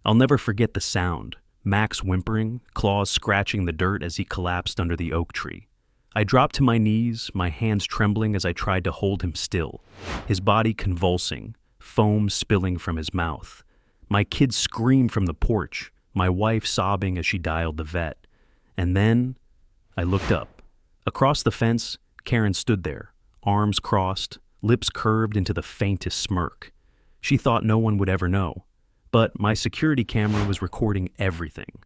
I'll never forget the sound, Max whimpering, claws scratching the dirt as he collapsed under the oak tree. I dropped to my knees, my hands trembling as I tried to hold him still, his body convulsing, foam spilling from his mouth. My kids screamed from the porch, my wife sobbing as she dialed the vet. And then I looked up. Across the fence, Karen stood there, arms crossed, lips curved into the faintest smirk. She thought no one would ever know. But my security camera was recording everything.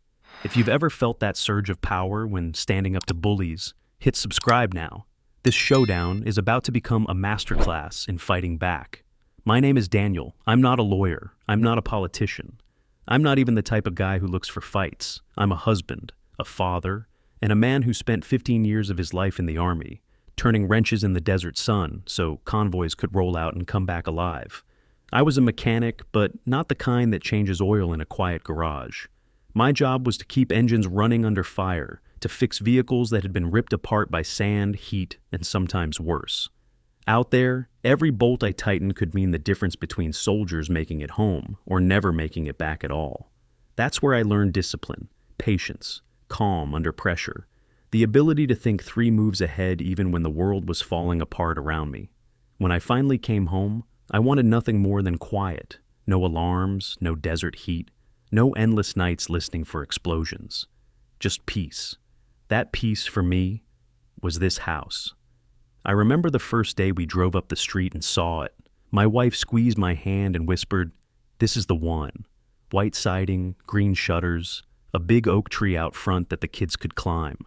If you've ever felt that surge of power when standing up to bullies, hit subscribe now. This showdown is about to become a masterclass in fighting back. My name is Daniel. I'm not a lawyer. I'm not a politician. I'm not even the type of guy who looks for fights. I'm a husband, a father, and a man who spent 15 years of his life in the army, turning wrenches in the desert sun so convoys could roll out and come back alive. I was a mechanic, but not the kind that changes oil in a quiet garage. My job was to keep engines running under fire, to fix vehicles that had been ripped apart by sand, heat, and sometimes worse. Out there, every bolt I tightened could mean the difference between soldiers making it home or never making it back at all. That's where I learned discipline, patience, calm under pressure, the ability to think 3 moves ahead even when the world was falling apart around me. When I finally came home, I wanted nothing more than quiet, no alarms, no desert heat, no endless nights listening for explosions. Just peace. That peace, for me, was this house. I remember the first day we drove up the street and saw it. My wife squeezed my hand and whispered, "This is the one." White siding, green shutters, a big oak tree out front that the kids could climb,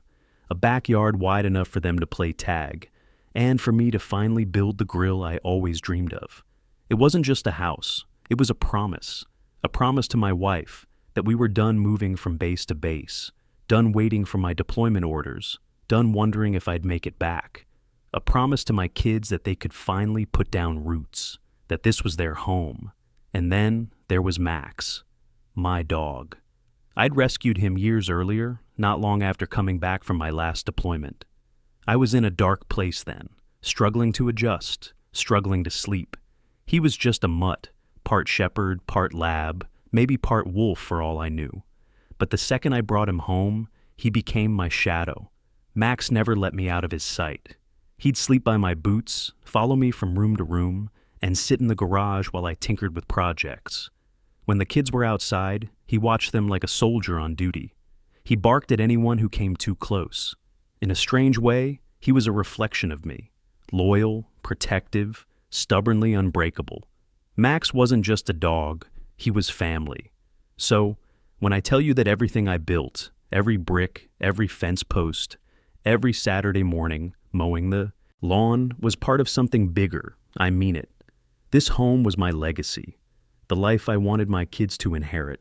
a backyard wide enough for them to play tag, and for me to finally build the grill I always dreamed of. It wasn't just a house. It was a promise to my wife that we were done moving from base to base, done waiting for my deployment orders, done wondering if I'd make it back. A promise to my kids that they could finally put down roots, that this was their home. And then there was Max, my dog. I'd rescued him years earlier, not long after coming back from my last deployment. I was in a dark place then, struggling to adjust, struggling to sleep. He was just a mutt, part shepherd, part lab, maybe part wolf for all I knew. But the second I brought him home, he became my shadow. Max never let me out of his sight. He'd sleep by my boots, follow me from room to room, and sit in the garage while I tinkered with projects. When the kids were outside, he watched them like a soldier on duty. He barked at anyone who came too close. In a strange way, he was a reflection of me, loyal, protective, stubbornly unbreakable. Max wasn't just a dog, he was family. So, when I tell you that everything I built, every brick, every fence post, every Saturday morning, mowing the lawn, was part of something bigger, I mean it. This home was my legacy, the life I wanted my kids to inherit.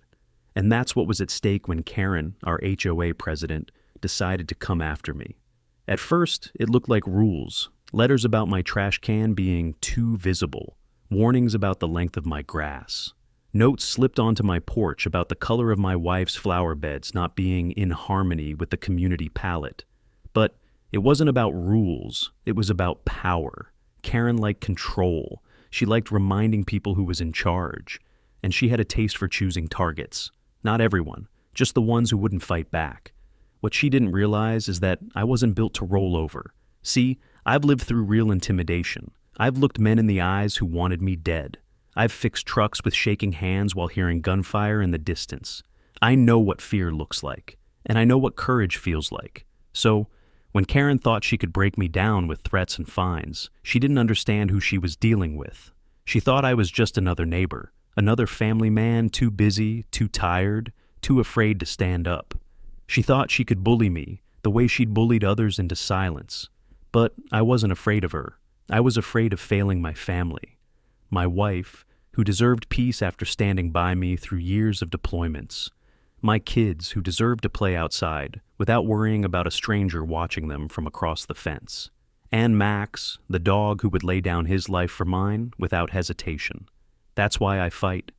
And that's what was at stake when Karen, our HOA president, decided to come after me. At first, it looked like rules, letters about my trash can being too visible, warnings about the length of my grass. Notes slipped onto my porch about the color of my wife's flower beds not being in harmony with the community palette. But it wasn't about rules, it was about power. Karen liked control. She liked reminding people who was in charge. And she had a taste for choosing targets. Not everyone, just the ones who wouldn't fight back. What she didn't realize is that I wasn't built to roll over. See, I've lived through real intimidation. I've looked men in the eyes who wanted me dead. I've fixed trucks with shaking hands while hearing gunfire in the distance. I know what fear looks like, and I know what courage feels like. So, when Karen thought she could break me down with threats and fines, she didn't understand who she was dealing with. She thought I was just another neighbor, another family man too busy, too tired, too afraid to stand up. She thought she could bully me the way she'd bullied others into silence. But I wasn't afraid of her. I was afraid of failing my family. My wife, who deserved peace after standing by me through years of deployments. My kids, who deserved to play outside without worrying about a stranger watching them from across the fence. And Max, the dog who would lay down his life for mine without hesitation. That's why I fight.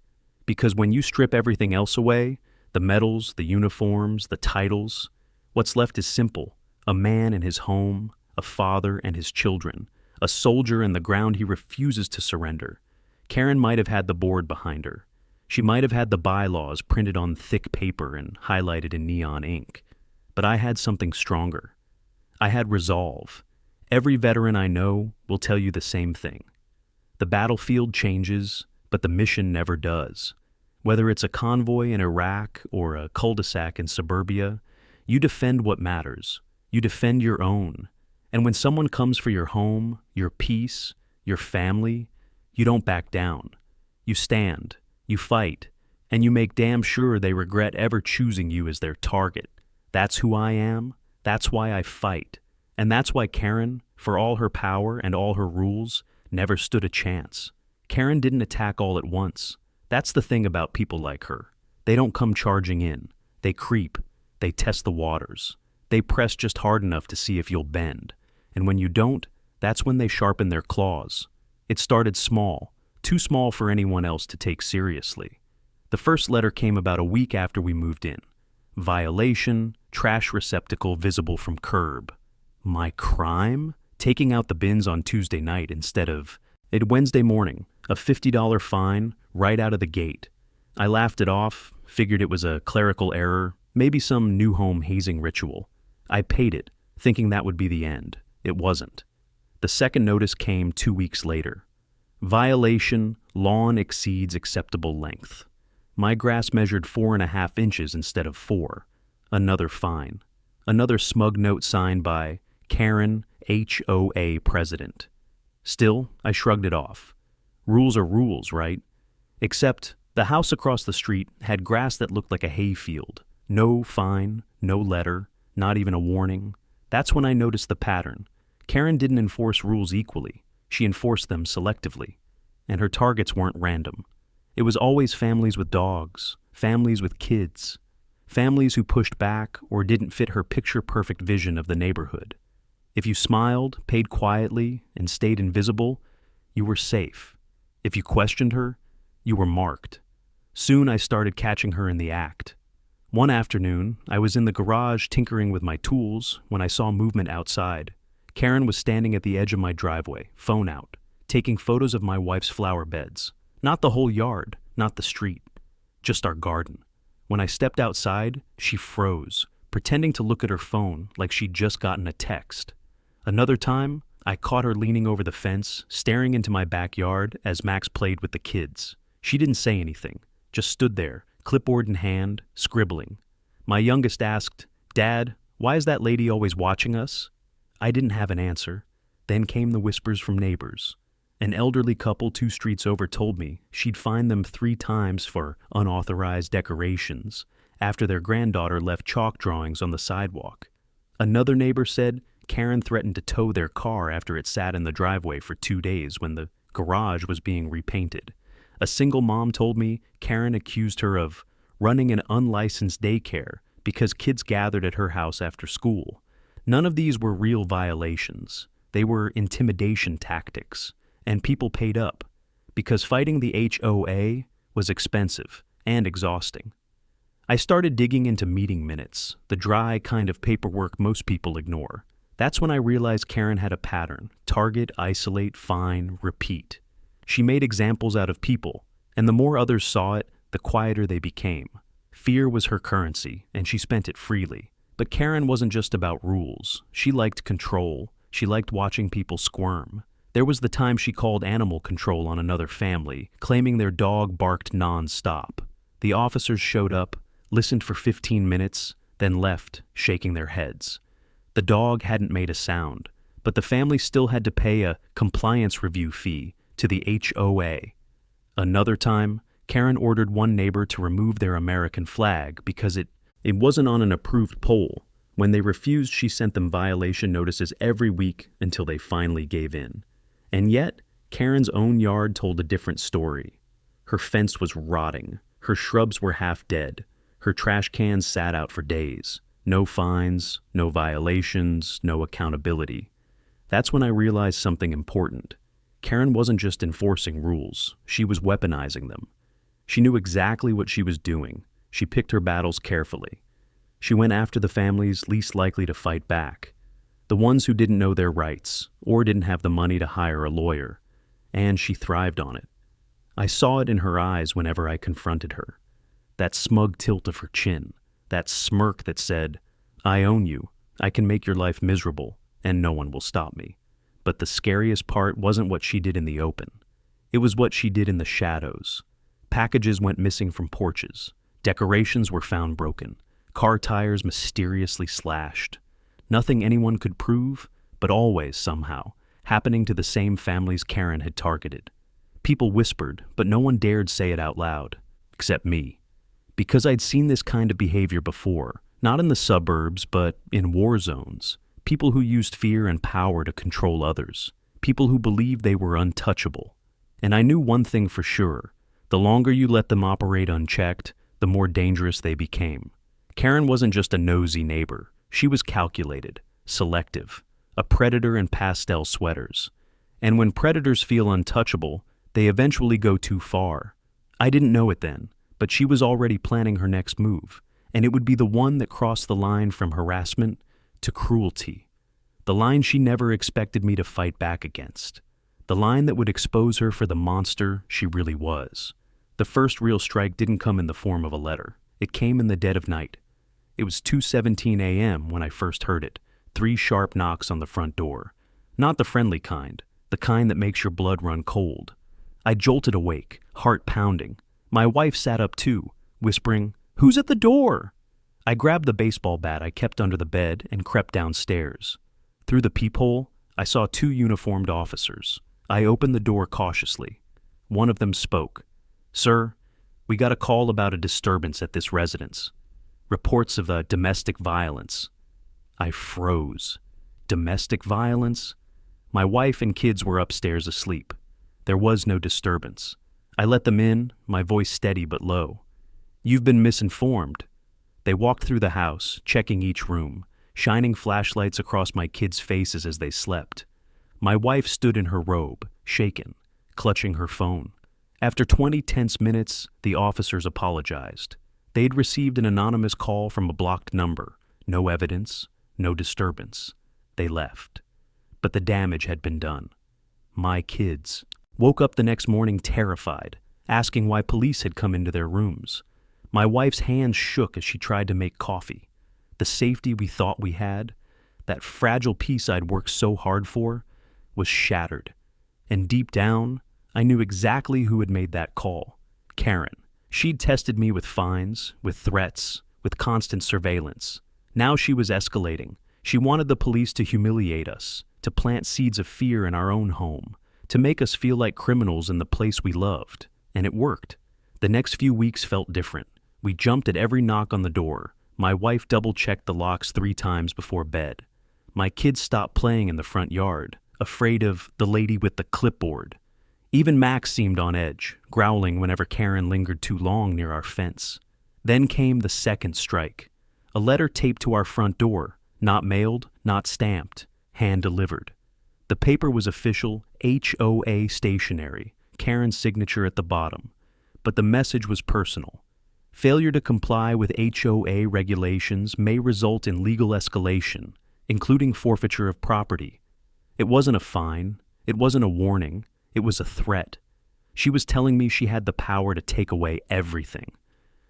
Because when you strip everything else away, the medals, the uniforms, the titles, what's left is simple. A man and his home, a father and his children, a soldier and the ground he refuses to surrender. Karen might have had the board behind her. She might have had the bylaws printed on thick paper and highlighted in neon ink, but I had something stronger. I had resolve. Every veteran I know will tell you the same thing. The battlefield changes, but the mission never does. Whether it's a convoy in Iraq or a cul-de-sac in suburbia, you defend what matters. You defend your own. And when someone comes for your home, your peace, your family, you don't back down. You stand, you fight, and you make damn sure they regret ever choosing you as their target. That's who I am. That's why I fight. And that's why Karen, for all her power and all her rules, never stood a chance. Karen didn't attack all at once. That's the thing about people like her. They don't come charging in. They creep. They test the waters. They press just hard enough to see if you'll bend. And when you don't, that's when they sharpen their claws. It started small, too small for anyone else to take seriously. The first letter came about a week after we moved in. Violation, trash receptacle visible from curb. My crime? Taking out the bins on Tuesday night instead of Wednesday morning, a $50 fine right out of the gate. I laughed it off, figured it was a clerical error, maybe some new home hazing ritual. I paid it, thinking that would be the end. It wasn't. The second notice came 2 weeks later. Violation, lawn exceeds acceptable length. My grass measured 4.5 inches instead of 4. Another fine. Another smug note signed by Karen, HOA President. Still, I shrugged it off. Rules are rules, right? Except the house across the street had grass that looked like a hayfield. No fine, no letter, not even a warning. That's when I noticed the pattern. Karen didn't enforce rules equally. She enforced them selectively. And her targets weren't random. It was always families with dogs, families with kids, families who pushed back or didn't fit her picture-perfect vision of the neighborhood. If you smiled, paid quietly, and stayed invisible, you were safe. If you questioned her, you were marked. Soon I started catching her in the act. One afternoon, I was in the garage tinkering with my tools when I saw movement outside. Karen was standing at the edge of my driveway, phone out, taking photos of my wife's flower beds. Not the whole yard, not the street, just our garden. When I stepped outside, she froze, pretending to look at her phone like she'd just gotten a text. Another time, I caught her leaning over the fence, staring into my backyard as Max played with the kids. She didn't say anything, just stood there, clipboard in hand, scribbling. My youngest asked, "Dad, why is that lady always watching us?" I didn't have an answer. Then came the whispers from neighbors. An elderly couple 2 streets over told me she'd fined them 3 times for unauthorized decorations after their granddaughter left chalk drawings on the sidewalk. Another neighbor said Karen threatened to tow their car after it sat in the driveway for 2 days when the garage was being repainted. A single mom told me Karen accused her of running an unlicensed daycare because kids gathered at her house after school. None of these were real violations. They were intimidation tactics, and people paid up because fighting the HOA was expensive and exhausting. I started digging into meeting minutes, the dry kind of paperwork most people ignore. That's when I realized Karen had a pattern: target, isolate, fine, repeat. She made examples out of people, and the more others saw it, the quieter they became. Fear was her currency, and she spent it freely. But Karen wasn't just about rules. She liked control. She liked watching people squirm. There was the time she called animal control on another family, claiming their dog barked non-stop. The officers showed up, listened for 15 minutes, then left, shaking their heads. The dog hadn't made a sound, but the family still had to pay a compliance review fee to the HOA. Another time, Karen ordered one neighbor to remove their American flag because it wasn't on an approved pole. When they refused, she sent them violation notices every week until they finally gave in. And yet, Karen's own yard told a different story. Her fence was rotting. Her shrubs were half dead. Her trash cans sat out for days. No fines, no violations, no accountability. That's when I realized something important. Karen wasn't just enforcing rules. She was weaponizing them. She knew exactly what she was doing. She picked her battles carefully. She went after the families least likely to fight back, the ones who didn't know their rights or didn't have the money to hire a lawyer, and she thrived on it. I saw it in her eyes whenever I confronted her. That smug tilt of her chin, that smirk that said, "I own you, I can make your life miserable, and no one will stop me." But the scariest part wasn't what she did in the open. It was what she did in the shadows. Packages went missing from porches. Decorations were found broken. Car tires mysteriously slashed. Nothing anyone could prove, but always, somehow, happening to the same families Karen had targeted. People whispered, but no one dared say it out loud, except me. Because I'd seen this kind of behavior before, not in the suburbs, but in war zones. People who used fear and power to control others. People who believed they were untouchable. And I knew one thing for sure. The longer you let them operate unchecked, the more dangerous they became. Karen wasn't just a nosy neighbor. She was calculated, selective, a predator in pastel sweaters. And when predators feel untouchable, they eventually go too far. I didn't know it then, but she was already planning her next move, and it would be the one that crossed the line from harassment to cruelty. The line she never expected me to fight back against. The line that would expose her for the monster she really was. The first real strike didn't come in the form of a letter. It came in the dead of night. It was 2:17 a.m. when I first heard it. 3 sharp knocks on the front door. Not the friendly kind, the kind that makes your blood run cold. I jolted awake, heart pounding. My wife sat up too, whispering, "Who's at the door?" I grabbed the baseball bat I kept under the bed and crept downstairs. Through the peephole, I saw 2 uniformed officers. I opened the door cautiously. One of them spoke. "Sir, we got a call about a disturbance at this residence. Reports of domestic violence." I froze. Domestic violence? My wife and kids were upstairs asleep. There was no disturbance. I let them in, my voice steady but low. "You've been misinformed." They walked through the house, checking each room, shining flashlights across my kids' faces as they slept. My wife stood in her robe, shaken, clutching her phone. After 20 tense minutes, the officers apologized. They'd received an anonymous call from a blocked number. No evidence, no disturbance. They left. But the damage had been done. My kids woke up the next morning terrified, asking why police had come into their rooms. My wife's hands shook as she tried to make coffee. The safety we thought we had, that fragile piece I'd worked so hard for, was shattered. And deep down, I knew exactly who had made that call. Karen. She'd tested me with fines, with threats, with constant surveillance. Now she was escalating. She wanted the police to humiliate us, to plant seeds of fear in our own home, to make us feel like criminals in the place we loved. And it worked. The next few weeks felt different. We jumped at every knock on the door. My wife double-checked the locks 3 times before bed. My kids stopped playing in the front yard, afraid of the lady with the clipboard. Even Max seemed on edge, growling whenever Karen lingered too long near our fence. Then came the second strike. A letter taped to our front door, not mailed, not stamped, hand-delivered. The paper was official, HOA stationery, Karen's signature at the bottom. But the message was personal. Failure to comply with HOA regulations may result in legal escalation, including forfeiture of property. It wasn't a fine. It wasn't a warning. It was a threat. She was telling me she had the power to take away everything.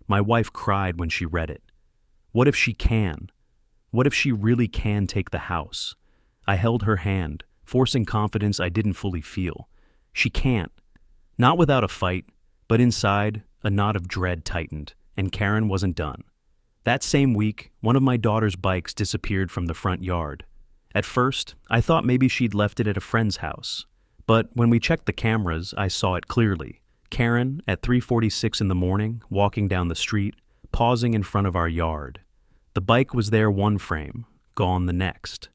My wife cried when she read it. What if she can? What if she really can take the house? I held her hand, forcing confidence I didn't fully feel. She can't. Not without a fight, but inside, a knot of dread tightened, and Karen wasn't done. That same week, one of my daughter's bikes disappeared from the front yard. At first, I thought maybe she'd left it at a friend's house. But when we checked the cameras, I saw it clearly. Karen, at 3:46 in the morning, walking down the street, pausing in front of our yard. The bike was there one frame, gone the next.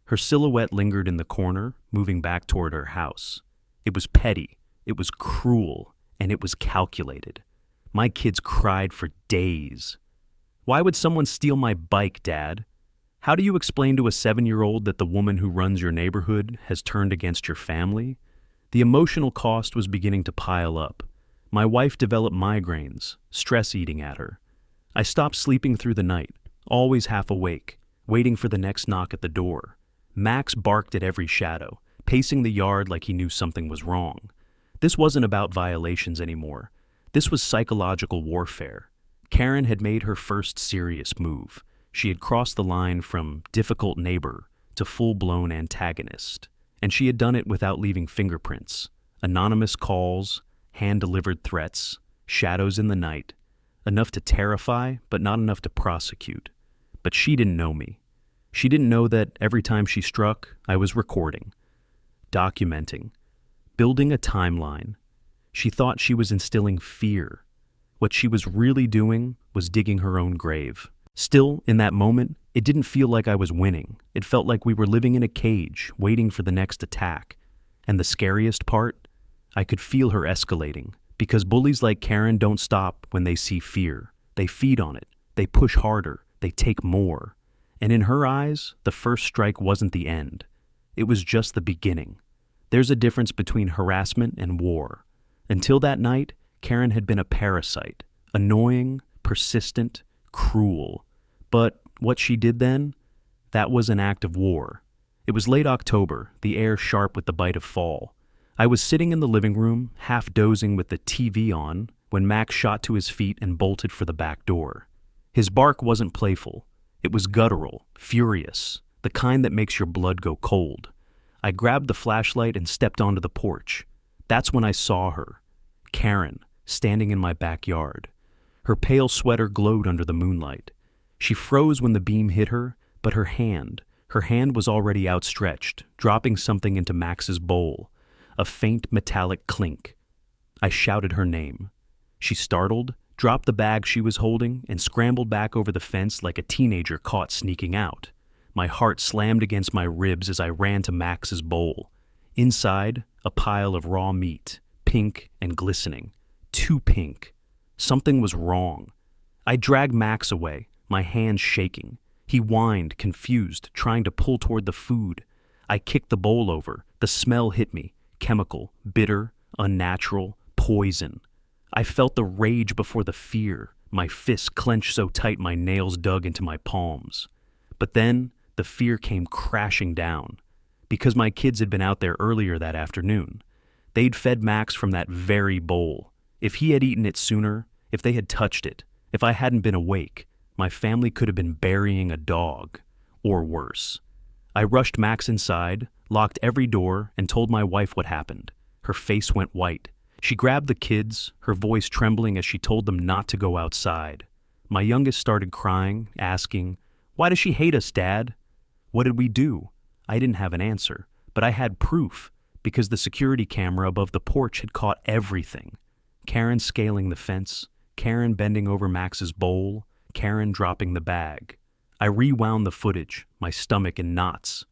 Her silhouette lingered in the corner, moving back toward her house. It was petty, it was cruel, and it was calculated. My kids cried for days. "Why would someone steal my bike, Dad? How do you explain to a 7-year-old that the woman who runs your neighborhood has turned against your family?" The emotional cost was beginning to pile up. My wife developed migraines, stress eating at her. I stopped sleeping through the night, always half awake, waiting for the next knock at the door. Max barked at every shadow, pacing the yard like he knew something was wrong. This wasn't about violations anymore. This was psychological warfare. Karen had made her first serious move. She had crossed the line from difficult neighbor to full-blown antagonist. And she had done it without leaving fingerprints. Anonymous calls, hand-delivered threats, shadows in the night. Enough to terrify, but not enough to prosecute. But she didn't know me. She didn't know that every time she struck, I was recording, documenting, building a timeline. She thought she was instilling fear. What she was really doing was digging her own grave. Still, in that moment, it didn't feel like I was winning. It felt like we were living in a cage, waiting for the next attack. And the scariest part? I could feel her escalating. Because bullies like Karen don't stop when they see fear. They feed on it. They push harder. They take more. And in her eyes, the first strike wasn't the end. It was just the beginning. There's a difference between harassment and war. Until that night, Karen had been a parasite. Annoying, persistent, cruel. But what she did then? That was an act of war. It was late October, the air sharp with the bite of fall. I was sitting in the living room, half dozing with the TV on, when Max shot to his feet and bolted for the back door. His bark wasn't playful. It was guttural, furious, the kind that makes your blood go cold. I grabbed the flashlight and stepped onto the porch. That's when I saw her, Karen, standing in my backyard. Her pale sweater glowed under the moonlight. She froze when the beam hit her, but her hand was already outstretched, dropping something into Max's bowl. A faint metallic clink. I shouted her name. She startled, dropped the bag she was holding, and scrambled back over the fence like a teenager caught sneaking out. My heart slammed against my ribs as I ran to Max's bowl. Inside, a pile of raw meat, pink and glistening. Too pink. Something was wrong. I dragged Max away, my hands shaking. He whined, confused, trying to pull toward the food. I kicked the bowl over. The smell hit me. Chemical, bitter, unnatural, poison. I felt the rage before the fear, my fists clenched so tight my nails dug into my palms. But then, the fear came crashing down. Because my kids had been out there earlier that afternoon. They'd fed Max from that very bowl. If he had eaten it sooner, if they had touched it, if I hadn't been awake, my family could have been burying a dog. Or worse. I rushed Max inside, locked every door, and told my wife what happened. Her face went white. She grabbed the kids, her voice trembling as she told them not to go outside. My youngest started crying, asking, "Why does she hate us, Dad?" What did we do? I didn't have an answer, but I had proof, because the security camera above the porch had caught everything. Karen scaling the fence, Karen bending over Max's bowl, Karen dropping the bag. I rewound the footage, my stomach in knots.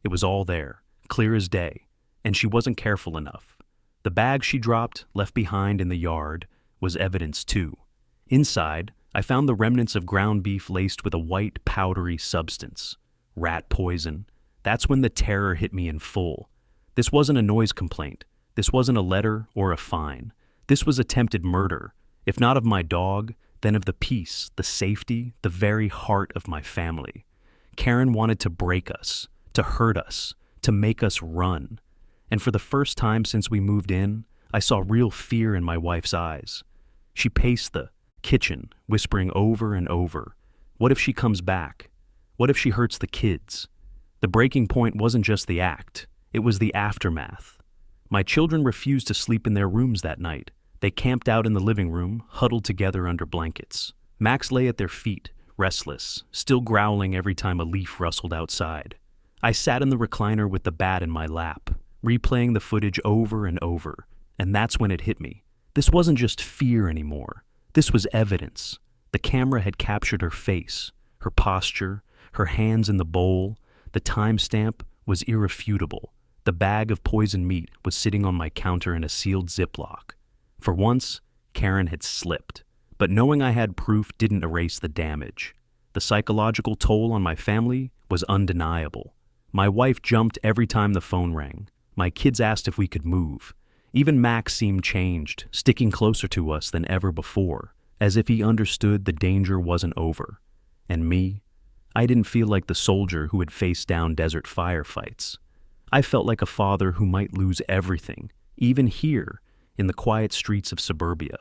It was all there, clear as day, and she wasn't careful enough. The bag she dropped, left behind in the yard, was evidence too. Inside, I found the remnants of ground beef laced with a white, powdery substance. Rat poison. That's when the terror hit me in full. This wasn't a noise complaint. This wasn't a letter or a fine. This was attempted murder, if not of my dog, then of the peace, the safety, the very heart of my family. Karen wanted to break us, to hurt us, to make us run. And for the first time since we moved in, I saw real fear in my wife's eyes. She paced the kitchen, whispering over and over, "What if she comes back? What if she hurts the kids?" The breaking point wasn't just the act, it was the aftermath. My children refused to sleep in their rooms that night. They camped out in the living room, huddled together under blankets. Max lay at their feet, restless, still growling every time a leaf rustled outside. I sat in the recliner with the bat in my lap, replaying the footage over and over, and that's when it hit me. This wasn't just fear anymore. This was evidence. The camera had captured her face, her posture, her hands in the bowl. The timestamp was irrefutable. The bag of poisoned meat was sitting on my counter in a sealed Ziploc. For once, Karen had slipped, but knowing I had proof didn't erase the damage. The psychological toll on my family was undeniable. My wife jumped every time the phone rang. My kids asked if we could move. Even Max seemed changed, sticking closer to us than ever before, as if he understood the danger wasn't over. And me? I didn't feel like the soldier who had faced down desert firefights. I felt like a father who might lose everything, even here, in the quiet streets of suburbia.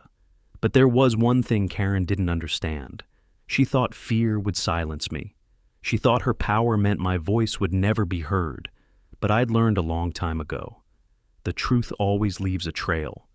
But there was one thing Karen didn't understand. She thought fear would silence me. She thought her power meant my voice would never be heard. But I'd learned a long time ago. The truth always leaves a trail.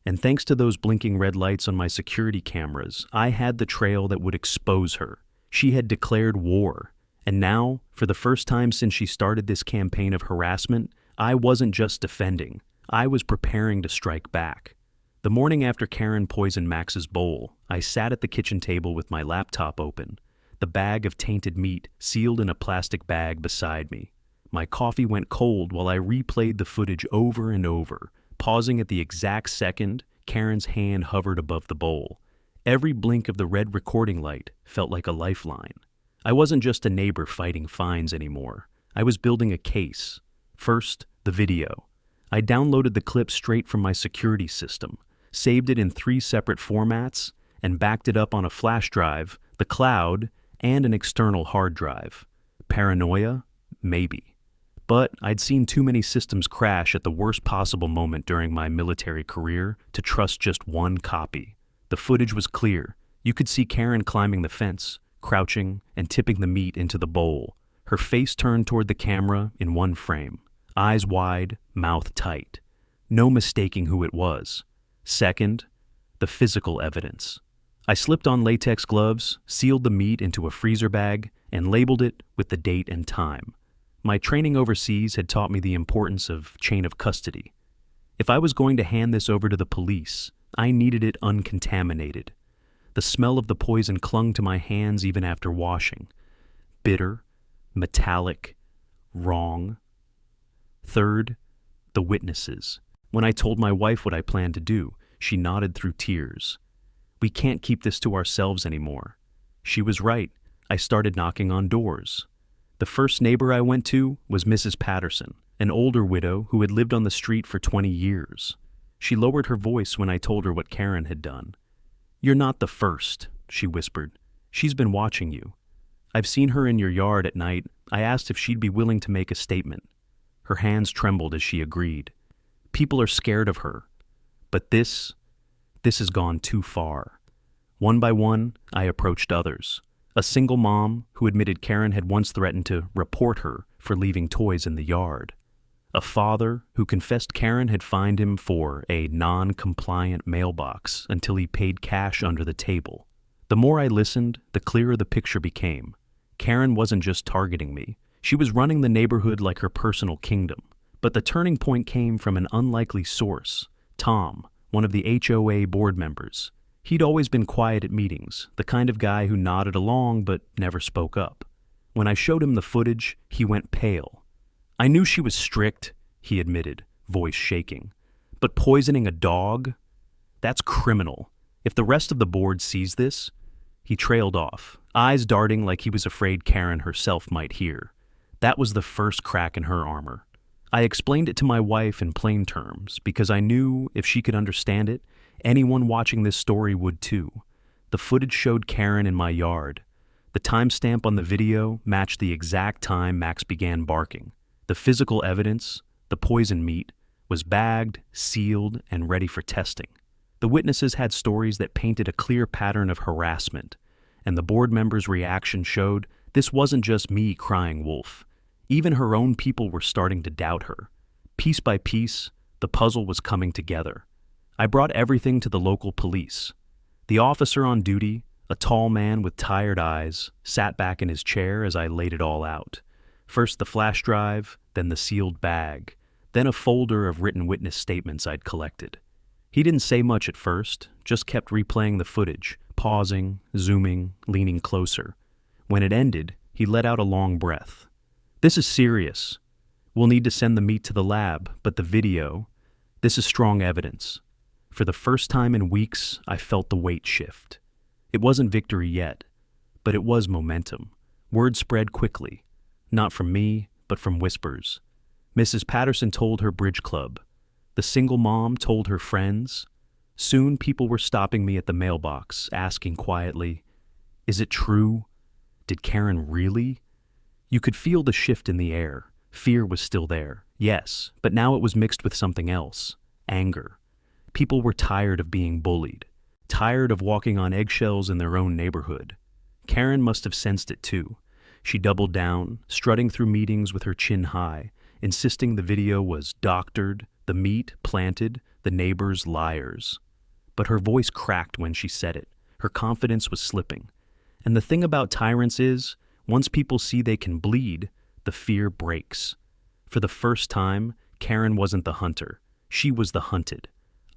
And thanks to those blinking red lights on my security cameras, I had the trail that would expose her. She had declared war. And now, for the first time since she started this campaign of harassment, I wasn't just defending. I was preparing to strike back. The morning after Karen poisoned Max's bowl, I sat at the kitchen table with my laptop open, the bag of tainted meat sealed in a plastic bag beside me. My coffee went cold while I replayed the footage over and over, pausing at the exact second Karen's hand hovered above the bowl. Every blink of the red recording light felt like a lifeline. I wasn't just a neighbor fighting fines anymore. I was building a case. First, the video. I downloaded the clip straight from my security system, saved it in 3 separate formats, and backed it up on a flash drive, the cloud, and an external hard drive. Paranoia? Maybe. But I'd seen too many systems crash at the worst possible moment during my military career to trust just one copy. The footage was clear. You could see Karen climbing the fence, crouching, and tipping the meat into the bowl, her face turned toward the camera in one frame, eyes wide, mouth tight. No mistaking who it was. Second, the physical evidence. I slipped on latex gloves, sealed the meat into a freezer bag, and labeled it with the date and time. My training overseas had taught me the importance of chain of custody. If I was going to hand this over to the police, I needed it uncontaminated. The smell of the poison clung to my hands even after washing. Bitter, metallic, wrong. Third, the witnesses. When I told my wife what I planned to do, she nodded through tears. We can't keep this to ourselves anymore. She was right. I started knocking on doors. The first neighbor I went to was Mrs. Patterson, an older widow who had lived on the street for 20 years. She lowered her voice when I told her what Karen had done. "You're not the first," she whispered. "She's been watching you. I've seen her in your yard at night. I asked if she'd be willing to make a statement." Her hands trembled as she agreed. "People are scared of her. But this has gone too far." One by one, I approached others. A single mom who admitted Karen had once threatened to report her for leaving toys in the yard. A father who confessed Karen had fined him for a non-compliant mailbox until he paid cash under the table. The more I listened, the clearer the picture became. Karen wasn't just targeting me. She was running the neighborhood like her personal kingdom. But the turning point came from an unlikely source, Tom, one of the HOA board members. He'd always been quiet at meetings, the kind of guy who nodded along but never spoke up. When I showed him the footage, he went pale. "I knew she was strict," he admitted, voice shaking. "But poisoning a dog? That's criminal. If the rest of the board sees this..." He trailed off, eyes darting like he was afraid Karen herself might hear. That was the first crack in her armor. I explained it to my wife in plain terms because I knew if she could understand it, anyone watching this story would too. The footage showed Karen in my yard. The timestamp on the video matched the exact time Max began barking. The physical evidence, the poison meat, was bagged, sealed, and ready for testing. The witnesses had stories that painted a clear pattern of harassment, and the board members' reaction showed this wasn't just me crying wolf. Even her own people were starting to doubt her. Piece by piece, the puzzle was coming together. I brought everything to the local police. The officer on duty, a tall man with tired eyes, sat back in his chair as I laid it all out. First the flash drive, then the sealed bag, then a folder of written witness statements I'd collected. He didn't say much at first, just kept replaying the footage, pausing, zooming, leaning closer. When it ended, he let out a long breath. "This is serious. We'll need to send the meat to the lab, but the video, this is strong evidence." For the first time in weeks, I felt the weight shift. It wasn't victory yet, but it was momentum. Word spread quickly, not from me, but from whispers. Mrs. Patterson told her bridge club. The single mom told her friends. Soon people were stopping me at the mailbox, asking quietly, "Is it true? Did Karen really?" You could feel the shift in the air. Fear was still there, yes, but now it was mixed with something else, anger. People were tired of being bullied, tired of walking on eggshells in their own neighborhood. Karen must have sensed it too. She doubled down, strutting through meetings with her chin high, insisting the video was doctored, the meat planted, the neighbors liars. But her voice cracked when she said it. Her confidence was slipping. And the thing about tyrants is, once people see they can bleed, the fear breaks. For the first time, Karen wasn't the hunter. She was the hunted.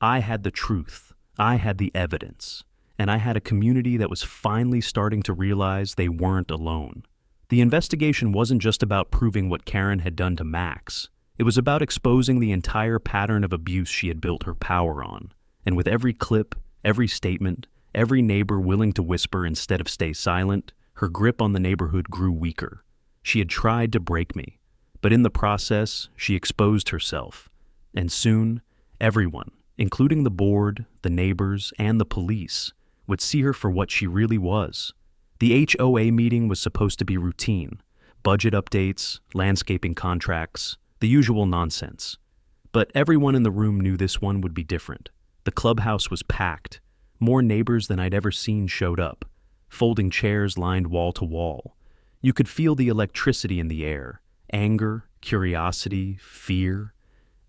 I had the truth. I had the evidence. And I had a community that was finally starting to realize they weren't alone. The investigation wasn't just about proving what Karen had done to Max. It was about exposing the entire pattern of abuse she had built her power on. And with every clip, every statement, every neighbor willing to whisper instead of stay silent, her grip on the neighborhood grew weaker. She had tried to break me, but in the process, she exposed herself. And soon, everyone, including the board, the neighbors, and the police, would see her for what she really was. The HOA meeting was supposed to be routine, budget updates, landscaping contracts, the usual nonsense. But everyone in the room knew this one would be different. The clubhouse was packed. More neighbors than I'd ever seen showed up. Folding chairs lined wall to wall. You could feel the electricity in the air. Anger, curiosity, fear.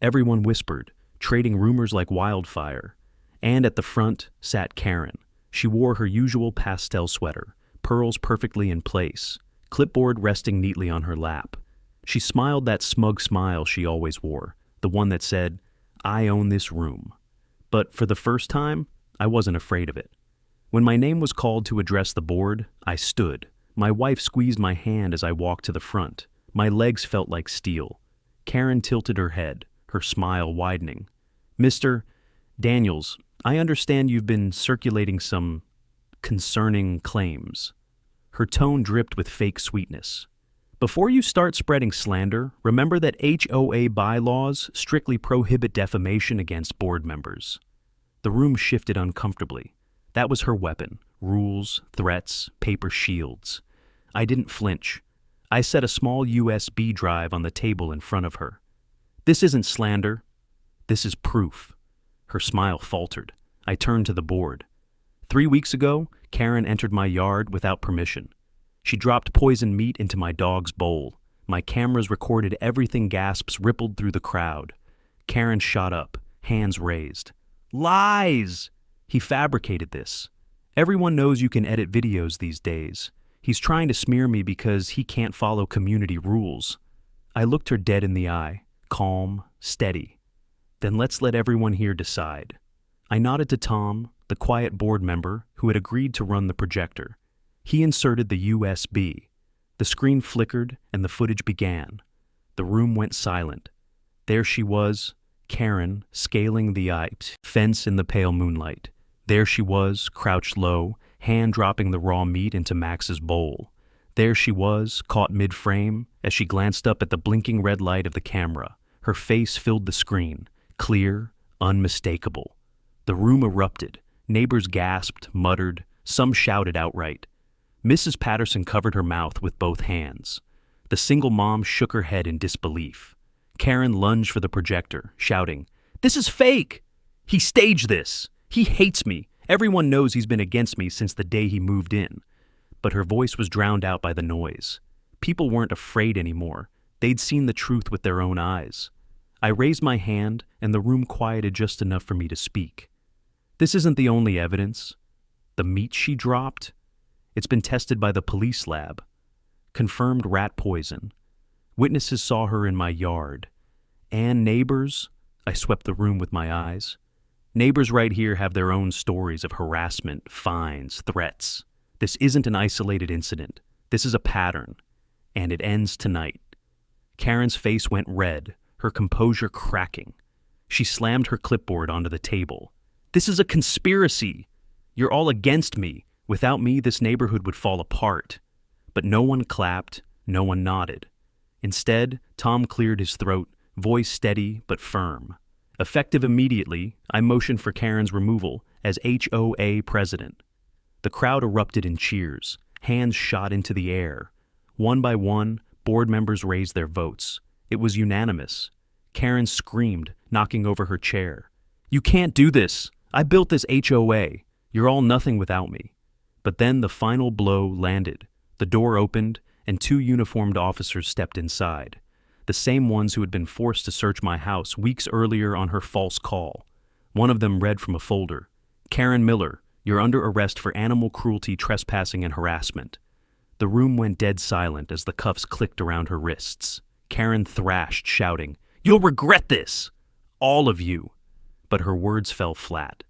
Everyone whispered, trading rumors like wildfire. And at the front sat Karen. She wore her usual pastel sweater, pearls perfectly in place, clipboard resting neatly on her lap. She smiled that smug smile she always wore, the one that said, "I own this room." But for the first time, I wasn't afraid of it. When my name was called to address the board, I stood. My wife squeezed my hand as I walked to the front. My legs felt like steel. Karen tilted her head, her smile widening. "Mr. Daniels, I understand you've been circulating some concerning claims." Her tone dripped with fake sweetness. "Before you start spreading slander, remember that HOA bylaws strictly prohibit defamation against board members." The room shifted uncomfortably. That was her weapon: rules, threats, paper shields. I didn't flinch. I set a small USB drive on the table in front of her. "This isn't slander. This is proof." Her smile faltered. I turned to the board. 3 weeks ago, Karen entered my yard without permission. She dropped poisoned meat into my dog's bowl. My cameras recorded everything. Gasps rippled through the crowd. Karen shot up, hands raised. "Lies! He fabricated this. Everyone knows you can edit videos these days. He's trying to smear me because he can't follow community rules." I looked her dead in the eye, calm, steady. "Then let's let everyone here decide." I nodded to Tom, the quiet board member who had agreed to run the projector. He inserted the USB. The screen flickered and the footage began. The room went silent. There she was, Karen, scaling the fence in the pale moonlight. There she was, crouched low, hand dropping the raw meat into Max's bowl. There she was, caught mid-frame, as she glanced up at the blinking red light of the camera. Her face filled the screen, clear, unmistakable. The room erupted. Neighbors gasped, muttered, some shouted outright. Mrs. Patterson covered her mouth with both hands. The single mom shook her head in disbelief. Karen lunged for the projector, shouting, "This is fake! He staged this! He hates me! Everyone knows he's been against me since the day he moved in." But her voice was drowned out by the noise. People weren't afraid anymore. They'd seen the truth with their own eyes. I raised my hand, and the room quieted just enough for me to speak. "This isn't the only evidence. The meat she dropped? It's been tested by the police lab. Confirmed rat poison. Witnesses saw her in my yard. And neighbors," I swept the room with my eyes. "Neighbors right here have their own stories of harassment, fines, threats. This isn't an isolated incident. This is a pattern. And it ends tonight." Karen's face went red, her composure cracking. She slammed her clipboard onto the table. "This is a conspiracy. You're all against me. Without me, this neighborhood would fall apart." But no one clapped, no one nodded. Instead, Tom cleared his throat, voice steady but firm. Effective immediately, I motioned for Karen's removal as HOA president. The crowd erupted in cheers. Hands shot into the air. One by one, board members raised their votes. It was unanimous. Karen screamed, knocking over her chair. "You can't do this. I built this HOA. You're all nothing without me." But then the final blow landed. The door opened, and two uniformed officers stepped inside. The same ones who had been forced to search my house weeks earlier on her false call. One of them read from a folder, "Karen Miller, you're under arrest for animal cruelty, trespassing, and harassment." The room went dead silent as the cuffs clicked around her wrists. Karen thrashed, shouting, "You'll regret this! All of you!" But her words fell flat.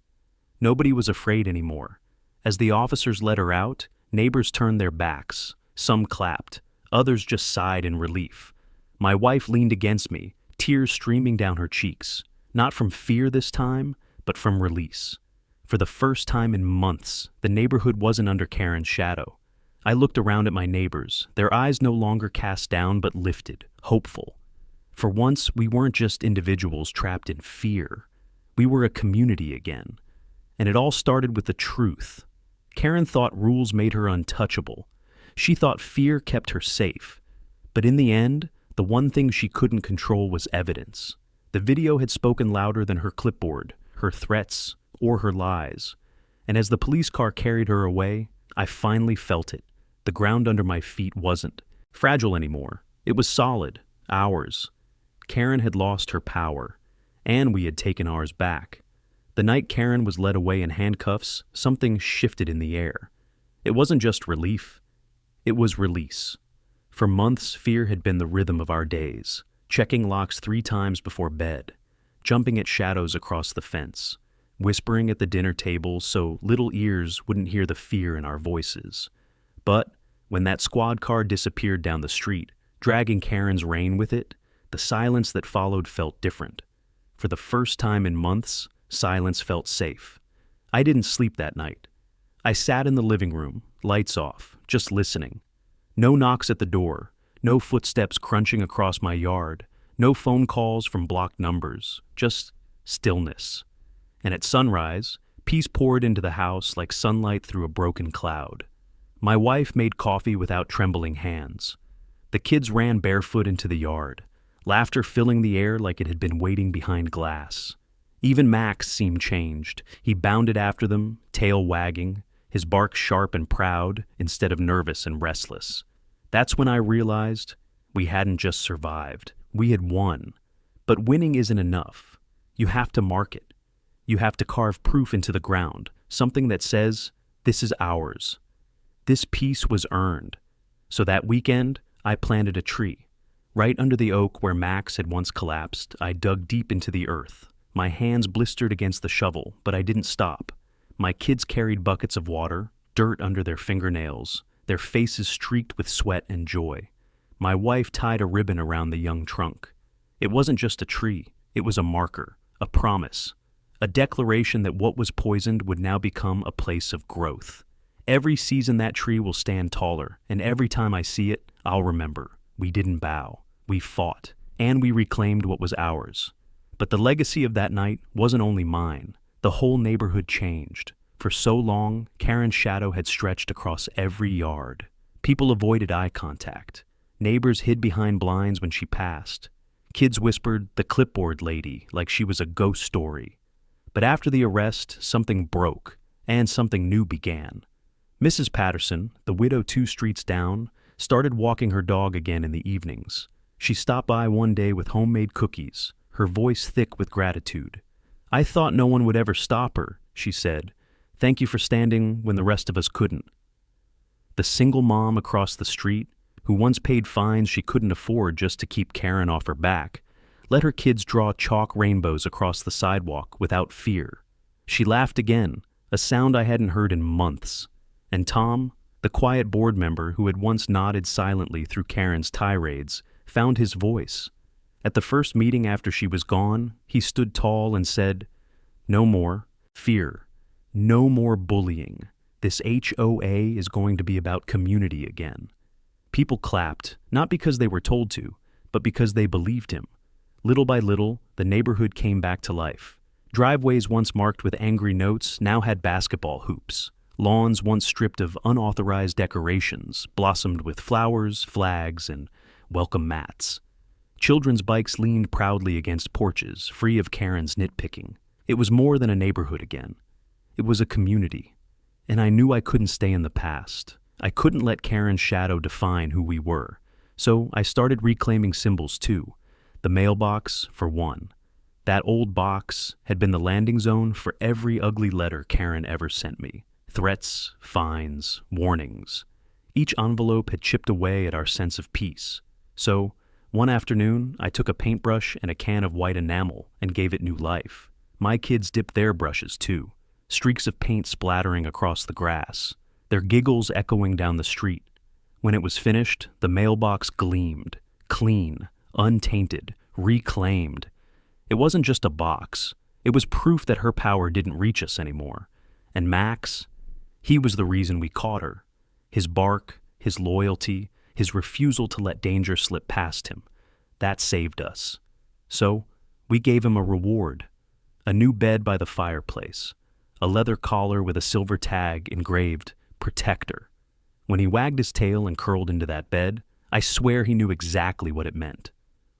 Nobody was afraid anymore. As the officers let her out, neighbors turned their backs. Some clapped. Others just sighed in relief. My wife leaned against me, tears streaming down her cheeks. Not from fear this time, but from release. For the first time in months, the neighborhood wasn't under Karen's shadow. I looked around at my neighbors, their eyes no longer cast down but lifted, hopeful. For once, we weren't just individuals trapped in fear. We were a community again. And it all started with the truth. Karen thought rules made her untouchable. She thought fear kept her safe. But in the end, the one thing she couldn't control was evidence. The video had spoken louder than her clipboard, her threats, or her lies. And as the police car carried her away, I finally felt it. The ground under my feet wasn't fragile anymore. It was solid, ours. Karen had lost her power, and we had taken ours back. The night Karen was led away in handcuffs, something shifted in the air. It wasn't just relief. It was release. For months, fear had been the rhythm of our days, checking locks 3 times before bed, jumping at shadows across the fence, whispering at the dinner table so little ears wouldn't hear the fear in our voices. But when that squad car disappeared down the street, dragging Karen's reign with it, the silence that followed felt different. For the first time in months, silence felt safe. I didn't sleep that night. I sat in the living room, lights off, just listening. No knocks at the door, no footsteps crunching across my yard, no phone calls from blocked numbers, just stillness. And at sunrise, peace poured into the house like sunlight through a broken cloud. My wife made coffee without trembling hands. The kids ran barefoot into the yard, laughter filling the air like it had been waiting behind glass. Even Max seemed changed. He bounded after them, tail wagging, his bark sharp and proud instead of nervous and restless. That's when I realized we hadn't just survived. We had won. But winning isn't enough. You have to mark it. You have to carve proof into the ground, something that says, this is ours. This peace was earned. So that weekend, I planted a tree. Right under the oak where Max had once collapsed, I dug deep into the earth. My hands blistered against the shovel, but I didn't stop. My kids carried buckets of water, dirt under their fingernails, their faces streaked with sweat and joy. My wife tied a ribbon around the young trunk. It wasn't just a tree, it was a marker, a promise, a declaration that what was poisoned would now become a place of growth. Every season that tree will stand taller, and every time I see it, I'll remember. We didn't bow, we fought, and we reclaimed what was ours. But the legacy of that night wasn't only mine. The whole neighborhood changed. For so long, Karen's shadow had stretched across every yard. People avoided eye contact. Neighbors hid behind blinds when she passed. Kids whispered, "the clipboard lady," like she was a ghost story. But after the arrest, something broke, and something new began. Mrs. Patterson, the widow 2 streets down, started walking her dog again in the evenings. She stopped by one day with homemade cookies, her voice thick with gratitude. "I thought no one would ever stop her," she said. "Thank you for standing when the rest of us couldn't." The single mom across the street, who once paid fines she couldn't afford just to keep Karen off her back, let her kids draw chalk rainbows across the sidewalk without fear. She laughed again, a sound I hadn't heard in months. And Tom, the quiet board member who had once nodded silently through Karen's tirades, found his voice. At the first meeting after she was gone, he stood tall and said, "No more fear, no more bullying. This HOA is going to be about community again." People clapped, not because they were told to, but because they believed him. Little by little, the neighborhood came back to life. Driveways once marked with angry notes now had basketball hoops. Lawns once stripped of unauthorized decorations blossomed with flowers, flags, and welcome mats. Children's bikes leaned proudly against porches, free of Karen's nitpicking. It was more than a neighborhood again. It was a community. And I knew I couldn't stay in the past. I couldn't let Karen's shadow define who we were. So I started reclaiming symbols too. The mailbox, for one. That old box had been the landing zone for every ugly letter Karen ever sent me. Threats, fines, warnings. Each envelope had chipped away at our sense of peace. So, one afternoon, I took a paintbrush and a can of white enamel and gave it new life. My kids dipped their brushes too, streaks of paint splattering across the grass, their giggles echoing down the street. When it was finished, the mailbox gleamed, clean, untainted, reclaimed. It wasn't just a box. It was proof that her power didn't reach us anymore. And Max, he was the reason we caught her. His bark, his loyalty, his refusal to let danger slip past him. That saved us. So, we gave him a reward. A new bed by the fireplace. A leather collar with a silver tag engraved, Protector. When he wagged his tail and curled into that bed, I swear he knew exactly what it meant.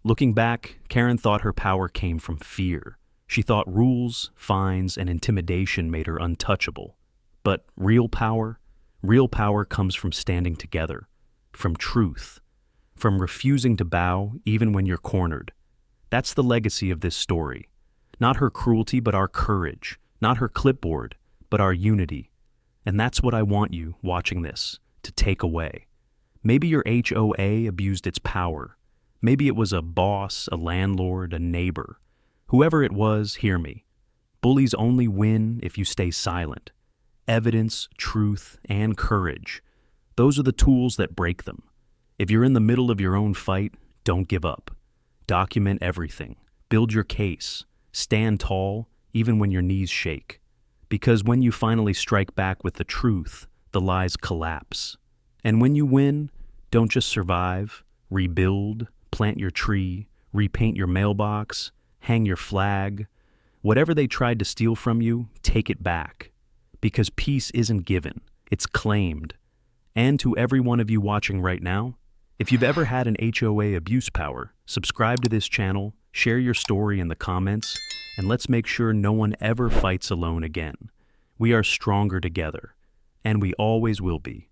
Looking back, Karen thought her power came from fear. She thought rules, fines, and intimidation made her untouchable. But real power comes from standing together, from truth, from refusing to bow even when you're cornered. That's the legacy of this story. Not her cruelty, but our courage. Not her clipboard, but our unity. And that's what I want you, watching this, to take away. Maybe your HOA abused its power. Maybe it was a boss, a landlord, a neighbor. Whoever it was, hear me. Bullies only win if you stay silent. Evidence, truth, and courage. Those are the tools that break them. If you're in the middle of your own fight, don't give up. Document everything. Build your case. Stand tall, even when your knees shake. Because when you finally strike back with the truth, the lies collapse. And when you win, don't just survive, rebuild, plant your tree, repaint your mailbox, hang your flag. Whatever they tried to steal from you, take it back. Because peace isn't given, it's claimed. And to every one of you watching right now, if you've ever had an HOA abuse power, subscribe to this channel, share your story in the comments, and let's make sure no one ever fights alone again. We are stronger together, and we always will be.